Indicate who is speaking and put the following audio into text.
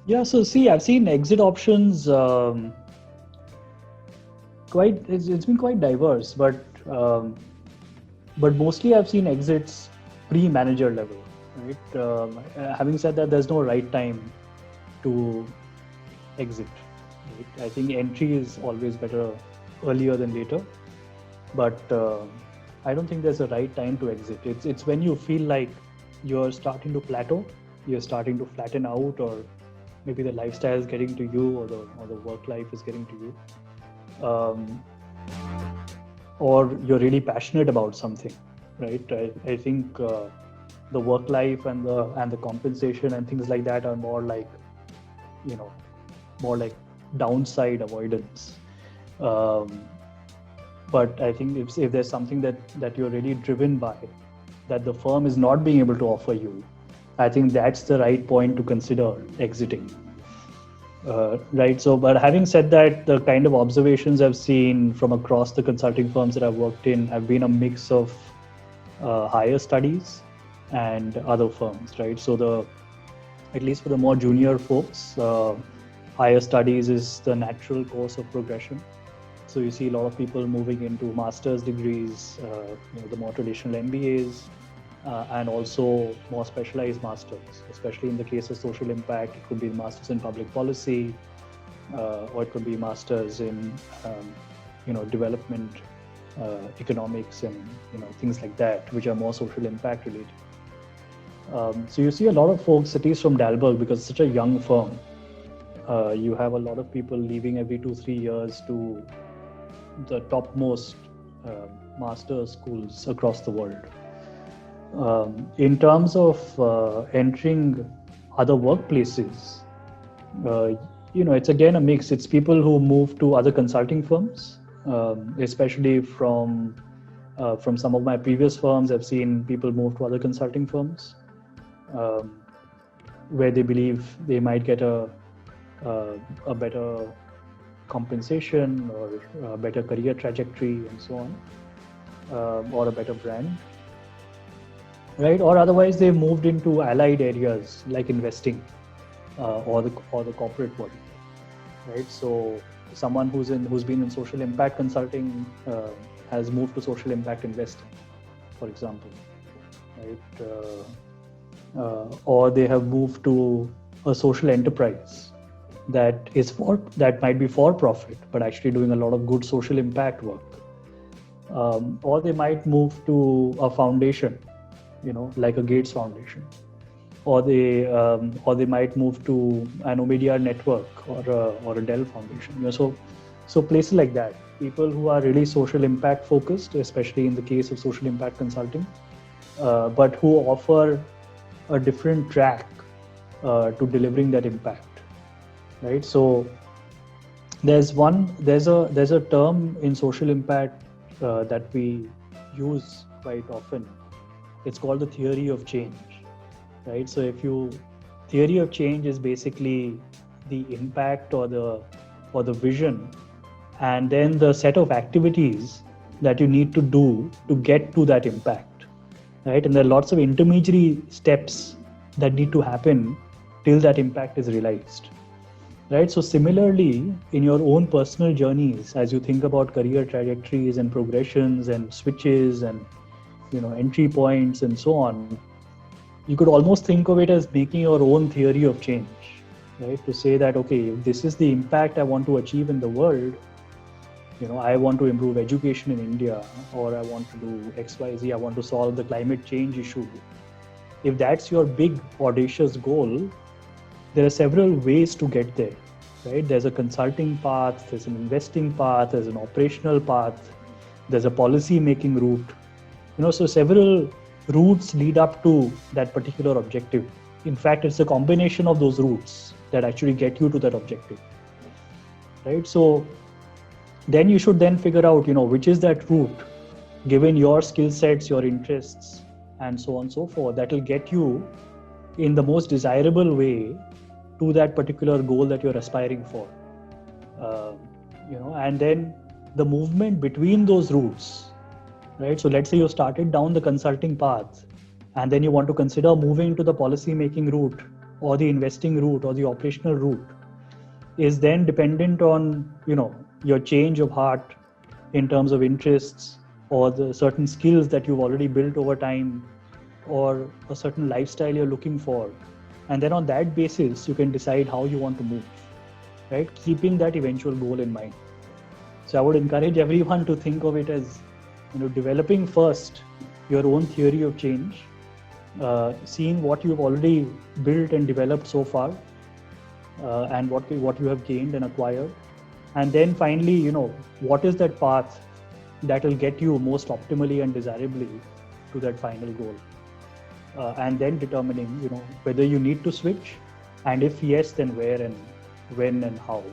Speaker 1: Yeah, so see, I've seen exit options it's been quite diverse, but mostly I've seen exits pre-manager level, right? Having said that, there's no right time to exit, right? I think entry is always better earlier than later, but I don't think there's a right time to exit. It's when you feel like you're starting to plateau, you're starting to flatten out, or maybe the lifestyle is getting to you, or the work life is getting to you, or you're really passionate about something, right? I think the work life and the compensation and things like that are more like, you know, more like downside avoidance. Um, but I think if there's something that you're really driven by, that the firm is not being able to offer you, I think that's the right point to consider exiting. Right. So, but having said that, the kind of observations I've seen from across the consulting firms that I've worked in have been a mix of higher studies and other firms, right? So at least for the more junior folks, higher studies is the natural course of progression. So you see a lot of people moving into master's degrees, the more traditional MBAs, and also more specialized masters, especially in the case of social impact. It could be masters in public policy, or it could be masters in development economics, and things like that, which are more social impact related. So you see a lot of folks, at least from Dalberg, because it's such a young firm, you have a lot of people leaving every 2-3 years to the topmost master schools across the world. In terms of entering other workplaces, it's again a mix. It's people who move to other consulting firms, especially from some of my previous firms. I've seen people move to other consulting firms where they believe they might get a better compensation or a better career trajectory and so on, or a better brand. Right, or otherwise they moved into allied areas like investing or the corporate world. Right, so someone who's been in social impact consulting has moved to social impact investing, for example, right? Or they have moved to a social enterprise that might be for profit, but actually doing a lot of good social impact work. Or they might move to a foundation, like a Gates Foundation, or they might move to an Omidyar network or a Dell Foundation. So places like that. People who are really social impact focused, especially in the case of social impact consulting, but who offer a different track to delivering that impact. Right. So there's a term in social impact that we use quite often. It's called the theory of change, right? So theory of change is basically the impact or the vision, and then the set of activities that you need to do to get to that impact, right? And there are lots of intermediary steps that need to happen till that impact is realized, right? So similarly, in your own personal journeys, as you think about career trajectories and progressions and switches and entry points and so on, you could almost think of it as making your own theory of change, right? To say that, okay, if this is the impact I want to achieve in the world, I want to improve education in India, or I want to do XYZ, I want to solve the climate change issue. If that's your big audacious goal, there are several ways to get there, right? There's a consulting path, there's an investing path, there's an operational path, there's a policy making route. So several routes lead up to that particular objective. In fact, it's a combination of those routes that actually get you to that objective, right? So then you should then figure out, which is that route, given your skill sets, your interests, and so on and so forth, that will get you in the most desirable way to that particular goal that you're aspiring for. And then the movement between those routes. Right. So let's say you started down the consulting path and then you want to consider moving to the policy making route or the investing route or the operational route is then dependent on, your change of heart in terms of interests or the certain skills that you've already built over time or a certain lifestyle you're looking for. And then on that basis, you can decide how you want to move, right? Keeping that eventual goal in mind. So I would encourage everyone to think of it as, developing first your own theory of change, seeing what you've already built and developed so far, and what you have gained and acquired, and then finally, what is that path that will get you most optimally and desirably to that final goal, and then determining, whether you need to switch, and if yes, then where and when and how.